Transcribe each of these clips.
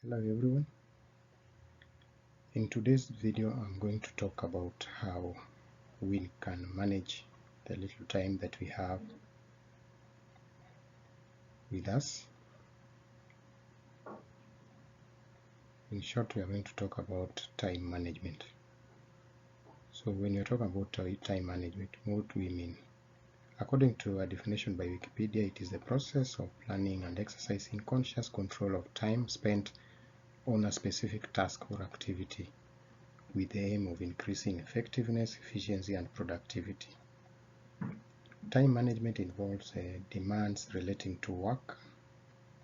Hello everyone. In today's video I'm going to talk about how we can manage the little time that we have with us. In short, we are going to talk about time management. So when you're talking about time management, what do we mean? According to a definition by Wikipedia, it is the process of planning and exercising conscious control of time spent on a specific task or activity with the aim of increasing effectiveness, efficiency, and productivity. Time management involves demands relating to work,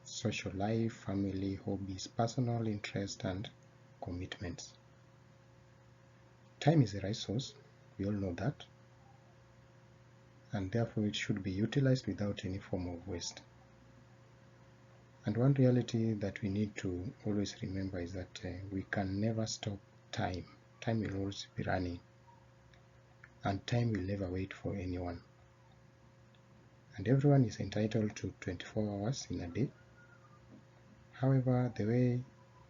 social life, family, hobbies, personal interest, and commitments. Time is a resource, we all know that, and therefore it should be utilized without any form of waste. And one reality that we need to always remember is that we can never stop time. Time will always be running, and time will never wait for anyone. And everyone is entitled to 24 hours in a day. However, the way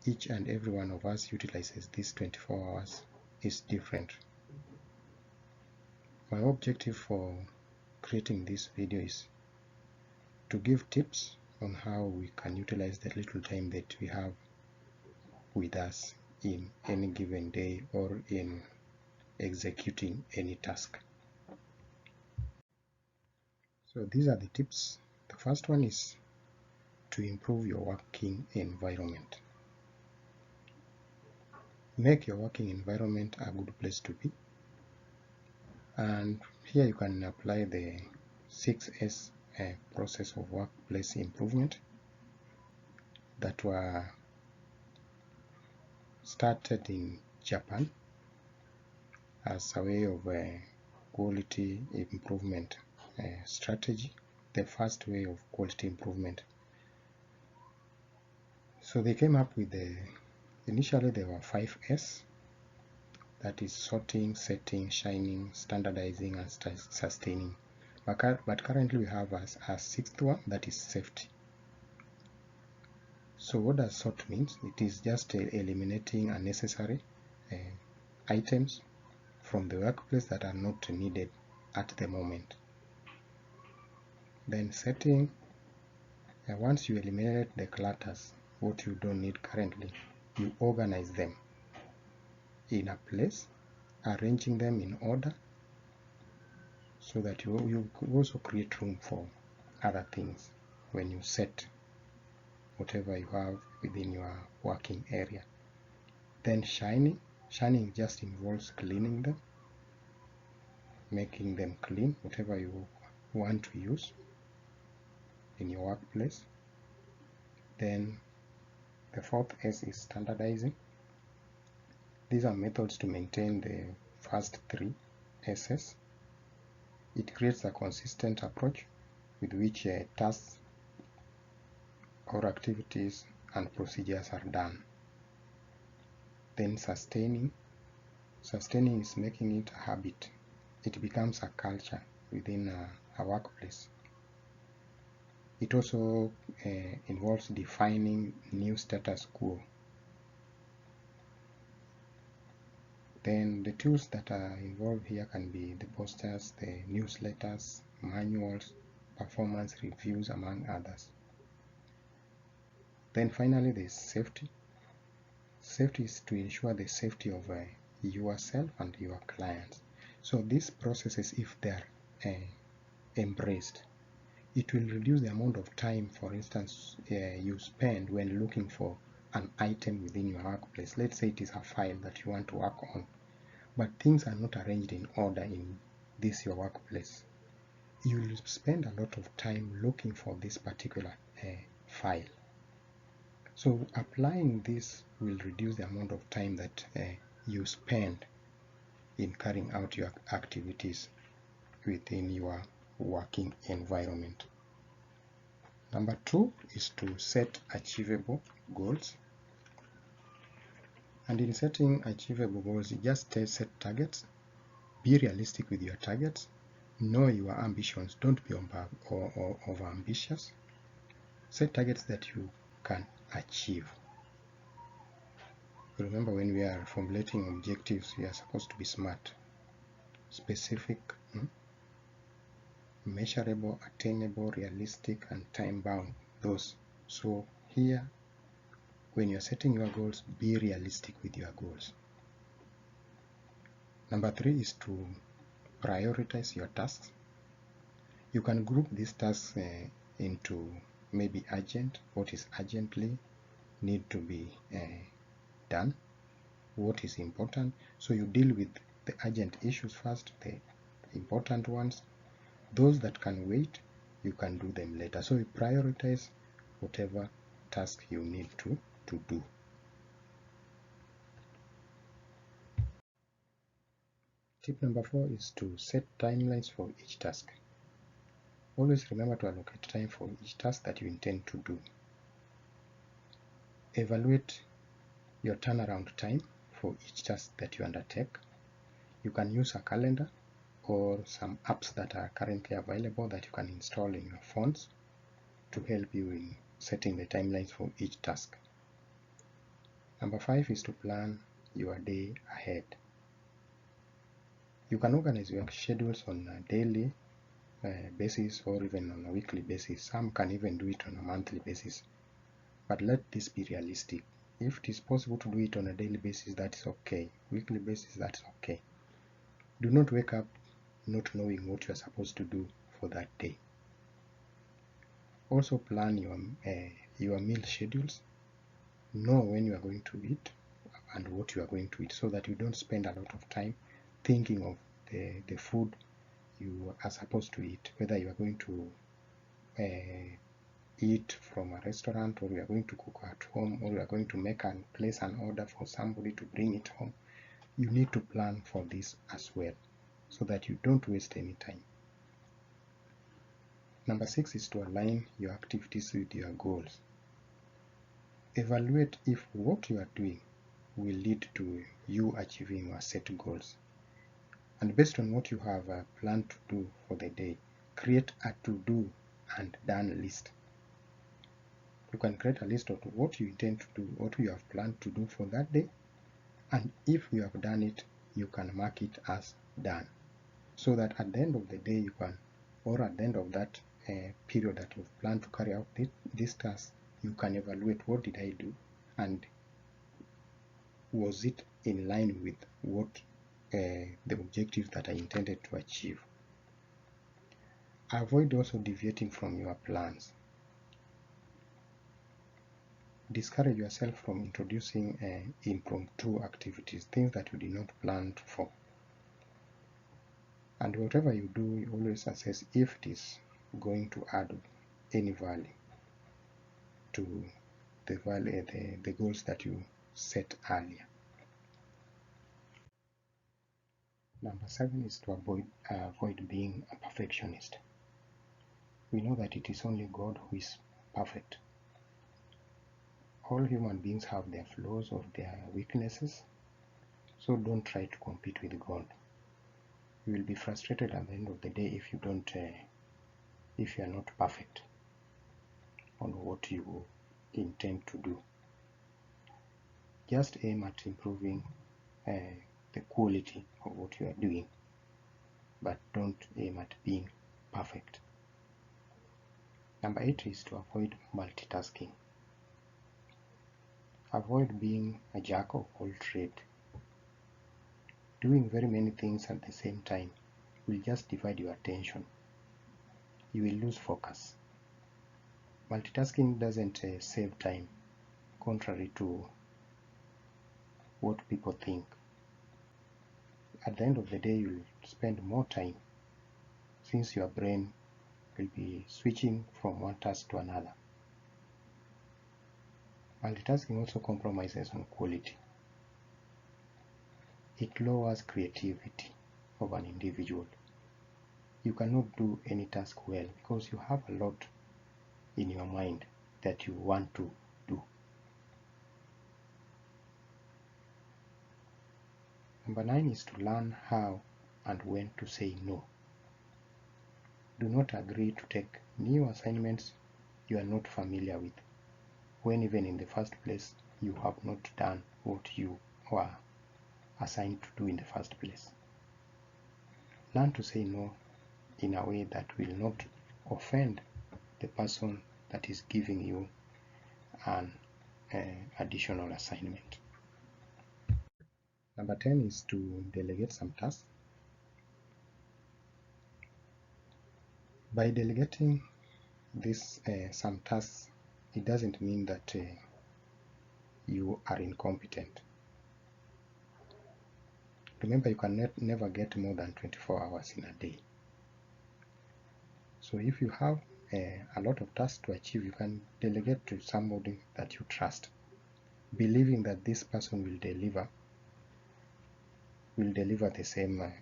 each and every one of us utilizes these 24 hours is different. My objective for creating this video is to give tips on how we can utilize the little time that we have with us in any given day or in executing any task. So these are the tips. The first one is to improve your working environment. Make your working environment a good place to be. And here you can apply the 6S process of workplace improvement that were started in Japan as a way of quality improvement strategy, the first way of quality improvement. So they came up with initially there were 5S, that is sorting, setting, shining, standardizing, and sustaining. But currently we have a sixth one, that is safety. So what does sort means? It is just eliminating unnecessary items from the workplace that are not needed at the moment. Then setting, once you eliminate the clutters, what you don't need currently, you organize them in a place, arranging them in order so that you also create room for other things when you set whatever you have within your working area. Then shining just involves cleaning them, making them clean, whatever you want to use in your workplace. Then the fourth S is standardizing. These are methods to maintain the first three S's. It creates a consistent approach with which tasks or activities and procedures are done. Then sustaining is making it a habit. It becomes a culture within a workplace. It also involves defining new status quo. Then the tools that are involved here can be the posters, the newsletters, manuals, performance reviews, among others. Then finally there's safety. Safety is to ensure the safety of yourself and your clients. So these processes, if they are embraced, it will reduce the amount of time, for instance, you spend when looking for an item within your workplace. Let's say it is a file that you want to work on, but things are not arranged in order in this your workplace. You will spend a lot of time looking for this particular file. So applying this will reduce the amount of time that you spend in carrying out your activities within your working environment. Number 2 is to set achievable goals. And in setting achievable goals, you just set targets. Be realistic with your targets. Know your ambitions. Don't be over ambitious. Set targets that you can achieve. Remember, when we are formulating objectives, we are supposed to be smart, specific, measurable, attainable, realistic, and time-bound. Those. So here, when you're setting your goals, be realistic with your goals. Number 3 is to prioritize your tasks. You can group these tasks into maybe urgent, what is urgently need to be done, what is important. So you deal with the urgent issues first, the important ones. Those that can wait, you can do them later. So you prioritize whatever task you need to do. Tip number 4 is to set timelines for each task. Always remember to allocate time for each task that you intend to do. Evaluate your turnaround time for each task that you undertake. You can use a calendar or some apps that are currently available that you can install in your phones to help you in setting the timelines for each task. Number 5 is to plan your day ahead. You can organize your schedules on a daily basis or even on a weekly basis. Some can even do it on a monthly basis. But let this be realistic. If it is possible to do it on a daily basis, that is okay. Weekly basis, that's okay. Do not wake up not knowing what you are supposed to do for that day. Also plan your meal schedules. Know when you are going to eat and what you are going to eat, so that you don't spend a lot of time thinking of the food you are supposed to eat, whether you are going to eat from a restaurant, or you are going to cook at home, or you are going to make and place an order for somebody to bring it home. You need to plan for this as well, so that you don't waste any time. Number 6 is to align your activities with your goals. Evaluate if what you are doing will lead to you achieving your set goals. And based on what you have planned to do for the day, create a to-do and done list. You can create a list of what you intend to do, what you have planned to do for that day, and if you have done it, you can mark it as done, so that at the end of the day you can, or at the end of that period that you've planned to carry out this task, you can evaluate what did I do and was it in line with what the objectives that I intended to achieve. Avoid also deviating from your plans. Discourage yourself from introducing impromptu activities, things that you did not plan for. And whatever you do, you always assess if it is going to add any value to the goals that you set earlier. Number 7 is to avoid being a perfectionist. We know that it is only God who is perfect. All human beings have their flaws or their weaknesses, so don't try to compete with God. You will be frustrated at the end of the day if you don't, if you are not perfect on what you intend to do. Just aim at improving the quality of what you are doing, but don't aim at being perfect. Number 8 is to avoid multitasking. Avoid being a jack of all trades. Doing very many things at the same time will just divide your attention. You will lose focus. Multitasking doesn't save time, contrary to what people think. At the end of the day, you'll spend more time, since your brain will be switching from one task to another. Multitasking also compromises on quality. It lowers creativity of an individual. You cannot do any task well because you have a lot in your mind that you want to do. Number 9 is to learn how and when to say no. Do not agree to take new assignments you are not familiar with, when even in the first place you have not done what you were assigned to do in the first place. Learn to say no in a way that will not offend the person that is giving you an additional assignment. Number 10 is to delegate some tasks. By delegating this some tasks, it doesn't mean that you are incompetent. Remember, you can never get more than 24 hours in a day. So if you have a lot of tasks to achieve, you can delegate to somebody that you trust, believing that this person will deliver the same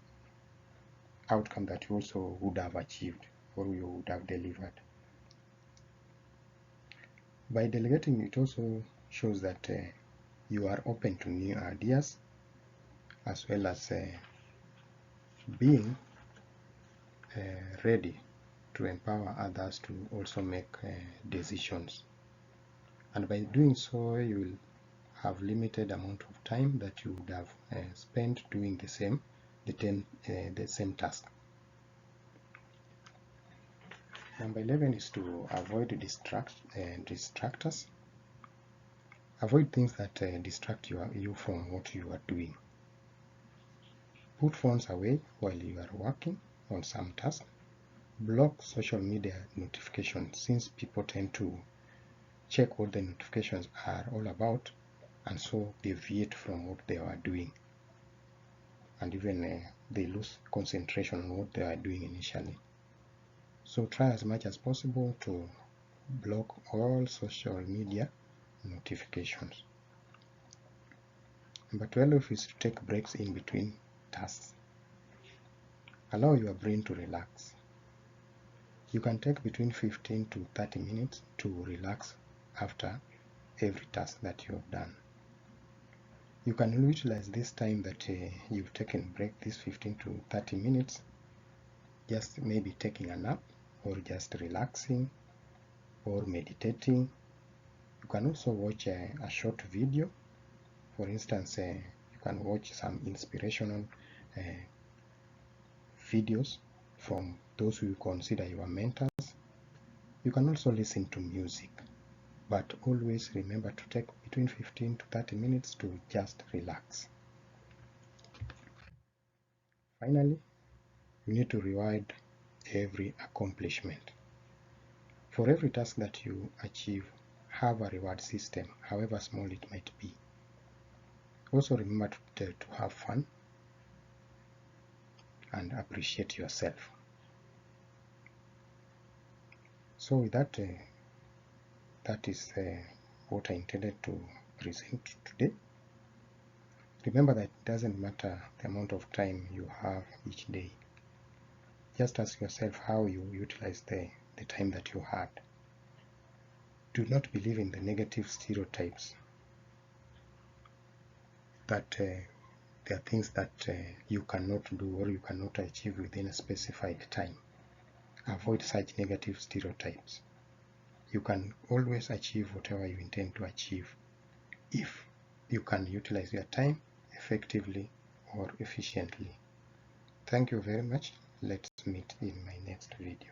outcome that you also would have achieved or you would have delivered. By delegating, it also shows that you are open to new ideas, as well as being ready to empower others to also make decisions. And by doing so, you will have limited amount of time that you would have spent doing the same task. Number 11 is to avoid distractors. Avoid things that distract you from what you are doing. Put phones away while you are working on some task. Block social media notifications, since people tend to check what the notifications are all about and so deviate from what they are doing, and even they lose concentration on what they are doing initially. So try as much as possible to block all social media notifications. Number 12 is to take breaks in between tasks. Allow your brain to relax. You can take between 15 to 30 minutes to relax after every task that you have done. You can utilize this time that you've taken break, this 15 to 30 minutes, just maybe taking a nap, or just relaxing, or meditating. You can also watch a short video. For instance, you can watch some inspirational videos from those who you consider your mentors. You can also listen to music, but always remember to take between 15 to 30 minutes to just relax. Finally, you need to reward every accomplishment. For every task that you achieve, have a reward system, however small it might be. Also remember to have fun and appreciate yourself. So with that, that is what I intended to present today. Remember that it doesn't matter the amount of time you have each day. Just ask yourself how you utilize the time that you had. Do not believe in the negative stereotypes that there are things that you cannot do or you cannot achieve within a specified time. Avoid such negative stereotypes. You can always achieve whatever you intend to achieve if you can utilize your time effectively or efficiently. Thank you very much. Let's meet in my next video.